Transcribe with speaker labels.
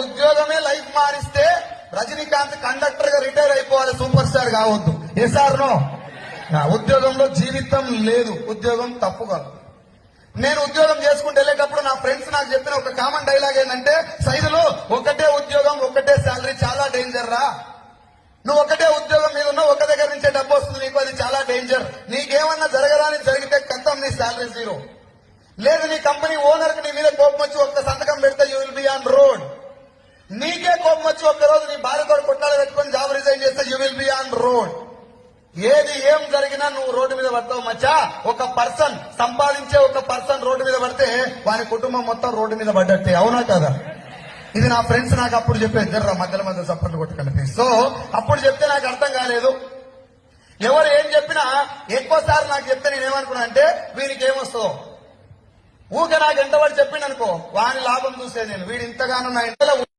Speaker 1: ఉద్యోగమే లైఫ్ మారిస్తే రజనీకాంత్ కండక్టర్ గా రిటైర్ అయిపోవాలి, సూపర్ స్టార్ కావద్దు. సార్ నో, ఉద్యోగంలో జీవితం లేదు, ఉద్యోగం తప్పు కాదు. నేను ఉద్యోగం చేసుకుంటూ వెళ్ళేటప్పుడు నా ఫ్రెండ్స్ నాకు చెప్పిన ఒక కామన్ డైలాగ్ ఏంటంటే, సైదులో ఒకటే ఉద్యోగం ఒకటే శాలరీ చాలా డేంజర్ రా. నువ్వు ఒకటే ఉద్యోగం మీద ఉన్నావు, ఒక దగ్గర నుంచే డబ్బు వస్తుంది నీకు, అది చాలా డేంజర్. నీకేమన్నా జరగరాని జరిగితే కథం, నీ శాలరీ జీరో. లేదు నీ కంపెనీ ఓనర్ కి నీ మీద కోపం వచ్చి ఒక్క సంతకం పెడితే you will be on road. నీకే కోపం వచ్చి ఒక్కరోజు నీ భార్యతో కొట్టాలు పెట్టుకుని జాబ్ రిజైన్ చేస్తే you will be on road. ఏది ఏం జరిగినా నువ్వు రోడ్డు మీద పడతావు మచ్చా. ఒక పర్సన్ సంపాదించే ఒక పర్సన్ రోడ్డు మీద పడితే వాని కుటుంబం మొత్తం రోడ్డు మీద పడ్డట్టే, అవునా కదా? ఇది నా ఫ్రెండ్స్ నాకు అప్పుడు చెప్పేది, జర్ర మధ్యలో మధ్య సపోర్ట్లు కొట్టుకెళ్ళి. సో అప్పుడు చెప్తే నాకు అర్థం కాలేదు. ఎవరు ఏం చెప్పినా ఎక్కువసార్లు నాకు చెప్తే నేనేమనుకున్నా అంటే, వీనికి ఏమొస్తుందో ఊకే నాకు ఎంతవాడు చెప్పిండు అనుకో, వాని లాభం చూసేది నేను. వీడు ఇంతగానో నా ఇంట్లో